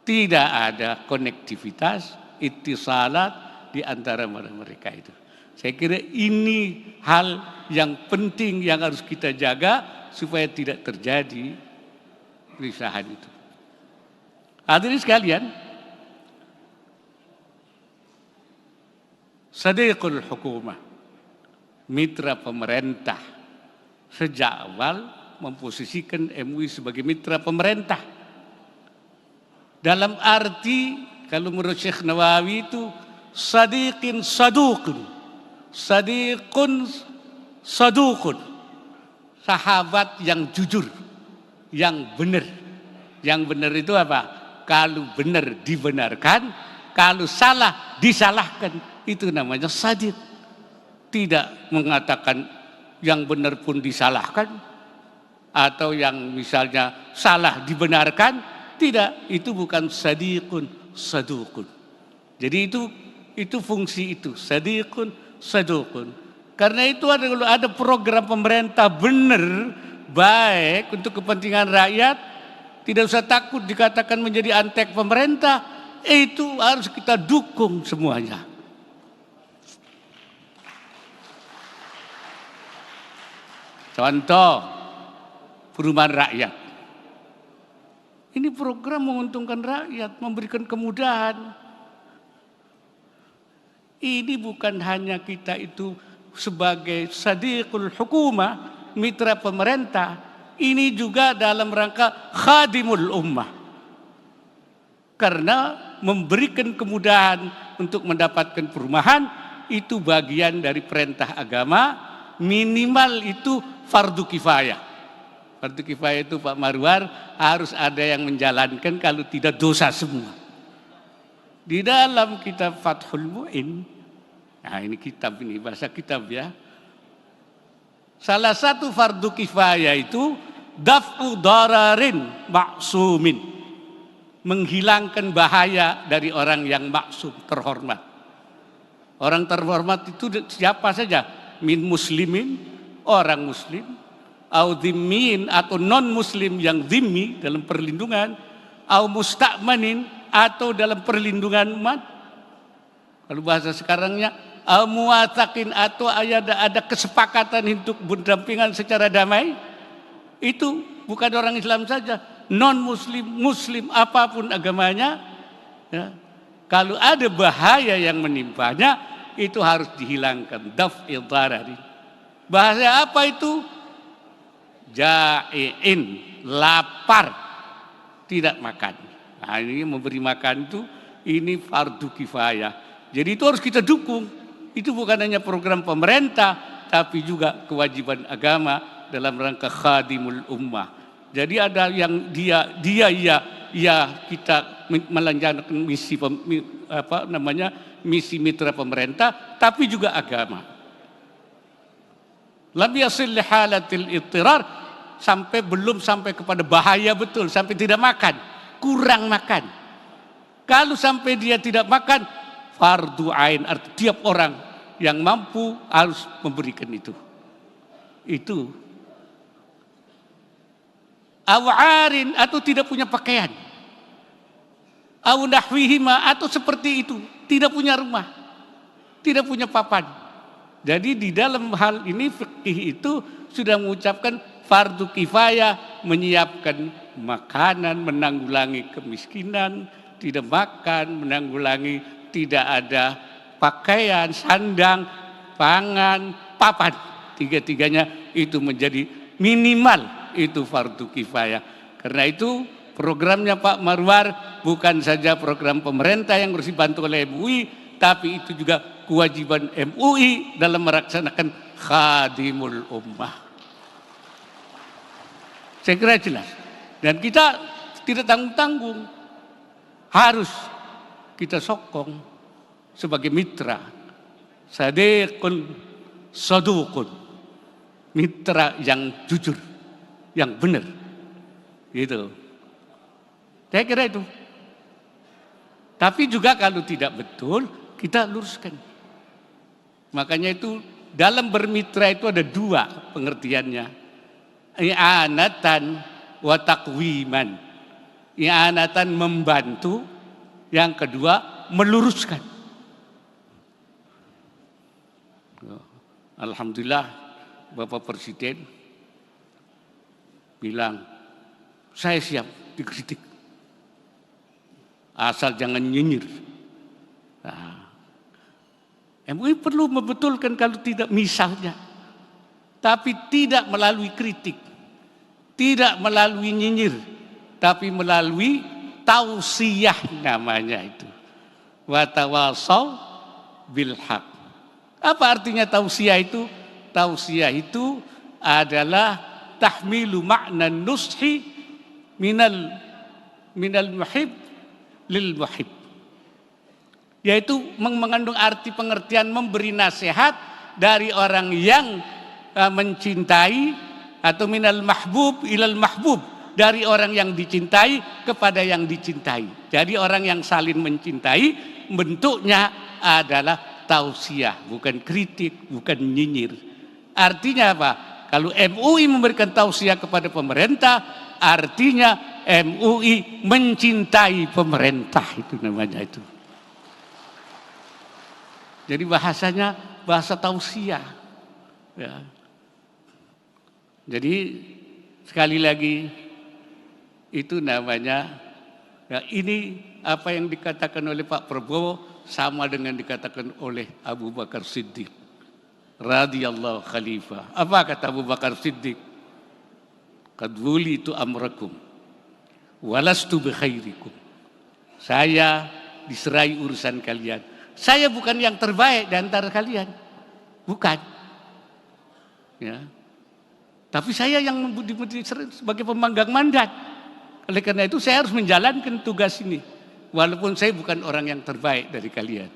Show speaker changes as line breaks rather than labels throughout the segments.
Tidak ada konektivitas, ittisalat di antara mereka itu. Saya kira ini hal yang penting yang harus kita jaga supaya tidak terjadi kerisahan itu. Hadirin sekalian, sadiqul hukumah, mitra pemerintah, sejak awal memposisikan MUI sebagai mitra pemerintah. Dalam arti kalau menurut Syekh Nawawi itu sadiqin sadukun, sadiqun sadukun, sahabat yang jujur, yang benar. Yang benar itu apa? Kalau benar dibenarkan, kalau salah disalahkan, itu namanya sadiq. Tidak mengatakan yang benar pun disalahkan, atau yang misalnya salah dibenarkan. Tidak, itu bukan sadiqun sadukun. Jadi itu fungsi itu, sadiqun sadukun. Karena itu ada program pemerintah benar, baik untuk kepentingan rakyat, tidak usah takut dikatakan menjadi antek pemerintah, itu harus kita dukung semuanya. Contoh, perumahan rakyat. Ini program menguntungkan rakyat, memberikan kemudahan. Ini bukan hanya kita itu sebagai sadiqul hukumah, mitra pemerintah. Ini juga dalam rangka khadimul ummah. Karena memberikan kemudahan untuk mendapatkan perumahan, itu bagian dari perintah agama, minimal itu fardu kifayah. Fardu kifayah itu Pak Marwar harus ada yang menjalankan, kalau tidak dosa semua. Di dalam kitab Fathul Mu'in, nah ini kitab, ini bahasa kitab ya. Salah satu fardu kifayah itu daf'u dararin ma'sumin, menghilangkan bahaya dari orang yang maksum, terhormat. Orang terhormat itu siapa saja? Min muslimin, orang muslim, au dhimmin atau non muslim yang dhimmi dalam perlindungan, au musta'manin atau dalam perlindungan umat. Kalau bahasa sekarangnya au muwataqin atau ada kesepakatan untuk berdampingan secara damai. Itu bukan orang Islam saja, non muslim, muslim apapun agamanya ya. Kalau ada bahaya yang menimpanya, itu harus dihilangkan, daf'il darari. Bahasa apa itu? Ja'iin, lapar, tidak makan. Nah, ini memberi makan itu, ini fardu kifayah. Jadi itu harus kita dukung. Itu bukan hanya program pemerintah, tapi juga kewajiban agama dalam rangka khadimul ummah. Jadi ada yang dia kita melanjutkan misi mitra pemerintah, tapi juga agama. Lam yasil li halatil ittirar, belum sampai kepada bahaya betul, sampai tidak makan, kurang makan. Kalau sampai dia tidak makan, fardu ain, arti tiap orang yang mampu harus memberikan itu. Itu. Awarin atau tidak punya pakaian. Aw nahwihima atau seperti itu, tidak punya rumah, tidak punya papan. Jadi di dalam hal ini fikih itu sudah mengucapkan fardu kifayah, menyiapkan makanan, menanggulangi kemiskinan, tidak makan, menanggulangi tidak ada pakaian, sandang, pangan, papan. Tiga-tiganya itu menjadi minimal, itu fardu kifayah. Karena itu programnya Pak Marwar bukan saja program pemerintah yang harus dibantu oleh MUI, tapi itu juga kewajiban MUI dalam melaksanakan khadimul ummah. Saya kira jelas. Dan kita tidak tanggung-tanggung. Harus kita sokong sebagai mitra. Sadiqun sadukun. Mitra yang jujur, yang benar. Gitu. Saya kira itu. Tapi juga kalau tidak betul, kita luruskan. Makanya itu dalam bermitra itu ada dua pengertiannya. I'anatan wa taqwiman. i'anatan membantu, yang kedua meluruskan. Alhamdulillah Bapak Presiden bilang, saya siap dikritik, asal jangan nyinyir. Nah, MUI perlu membetulkan kalau tidak misalnya, tapi tidak melalui kritik, tidak melalui nyinyir, tapi melalui tausiyah namanya itu. Wa tawasau bil haq. Apa artinya tausiyah itu? Tausiyah itu adalah tahmilu makna nushi minal muhib lil muhib. Yaitu mengandung arti pengertian memberi nasihat dari orang yang mencintai, atau minal mahbub ilal mahbub, dari orang yang dicintai kepada yang dicintai. Jadi orang yang saling mencintai, bentuknya adalah tausiah, bukan kritik, bukan nyinyir. Artinya apa? Kalau MUI memberikan tausiah kepada pemerintah, artinya MUI mencintai pemerintah, itu namanya itu. Jadi bahasanya bahasa tausiah. Ya. Jadi sekali lagi itu namanya, ya, ini apa yang dikatakan oleh Pak Prabowo sama dengan dikatakan oleh Abu Bakar Siddiq radhiyallahu khalifah. Apa kata Abu Bakar Siddiq? Qad wulitu amrakum walastu bi khairikum. Saya diserai urusan kalian. Saya bukan yang terbaik di antara kalian. Bukan. Ya. Tapi saya yang sebagai pemanggang mandat. Oleh karena itu saya harus menjalankan tugas ini. Walaupun saya bukan orang yang terbaik dari kalian.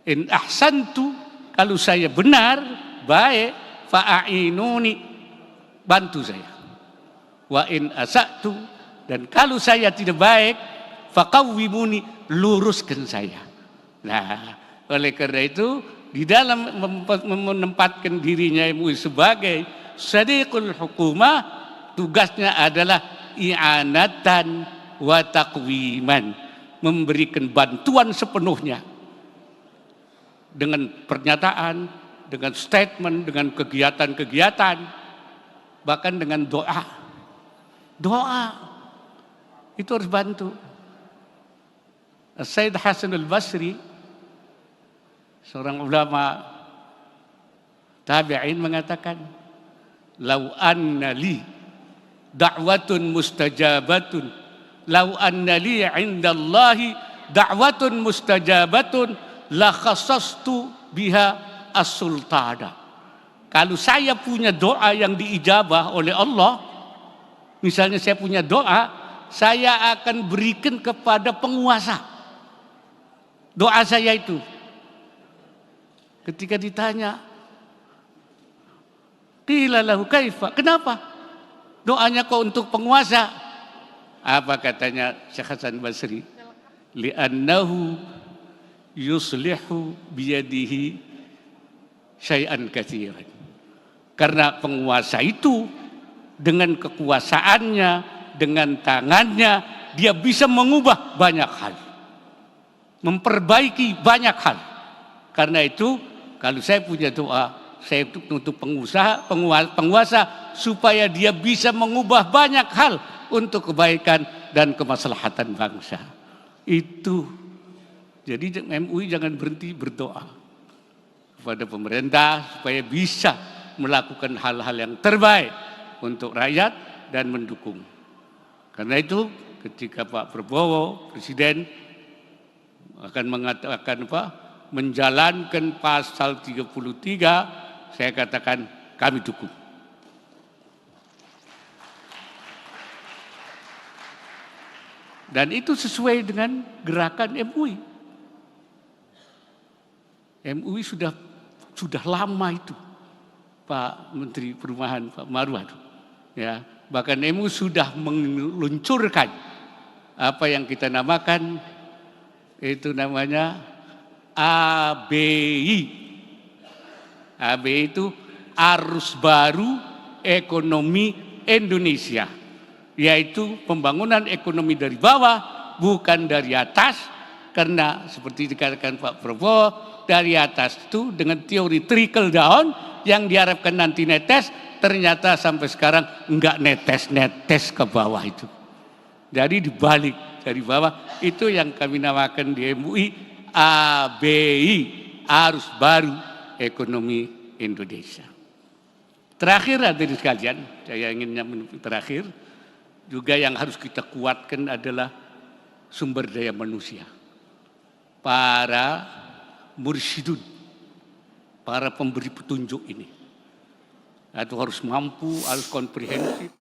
In ahsantu, kalau saya benar, baik, fa'ainuni, bantu saya. Wa in asa'tu, dan kalau saya tidak baik, faqawwimuni, luruskan saya. Nah, oleh karena itu di dalam menempatkan dirinya MUI sebagai sadiqul hukumah, tugasnya adalah i'anatan wa taqwiman, memberikan bantuan sepenuhnya dengan pernyataan, dengan statement, dengan kegiatan-kegiatan, bahkan dengan doa. Doa itu harus bantu. Sayyid Hasan al-Basri, seorang ulama tabi'in, mengatakan, "Lau anna li da'watun mustajabatun, lau anna li 'indallahi da'watun mustajabatun, la khassastu biha as-sultana." Kalau saya punya doa yang diijabah oleh Allah, misalnya saya punya doa, saya akan berikan kepada penguasa. Doa saya itu. Ketika ditanya, qila lahu kaifa? Kenapa? Doanya kok untuk penguasa? Apa katanya Syekh Hasan Basri? Li'annahu yuslihu biyadihi syai'an katsiran. Karena penguasa itu dengan kekuasaannya, dengan tangannya, dia bisa mengubah banyak hal, memperbaiki banyak hal. Karena itu kalau saya punya doa, saya untuk penguasa supaya dia bisa mengubah banyak hal untuk kebaikan dan kemaslahatan bangsa. Itu. Jadi MUI jangan berhenti berdoa kepada pemerintah supaya bisa melakukan hal-hal yang terbaik untuk rakyat dan mendukung. Karena itu ketika Pak Prabowo Presiden akan mengatakan menjalankan pasal 33, saya katakan kami dukung. Dan itu sesuai dengan gerakan MUI. MUI sudah lama itu, Pak Menteri Perumahan, Pak Marwan. Ya, bahkan MUI sudah meluncurkan apa yang kita namakan, itu namanya ABI. ABI itu Arus Baru Ekonomi Indonesia, yaitu pembangunan ekonomi dari bawah, bukan dari atas. Karena seperti dikatakan Pak Prabowo, dari atas itu dengan teori trickle down yang diharapkan nanti netes, ternyata sampai sekarang enggak netes-netes ke bawah itu. Jadi dibalik dari bawah, itu yang kami namakan di MUI ABI, arus baru ekonomi Indonesia. Terakhir hadirin sekalian, saya ingin terakhir juga yang harus kita kuatkan adalah sumber daya manusia. Para mursyidun, para pemberi petunjuk ini. Itu harus mampu, harus komprehensif.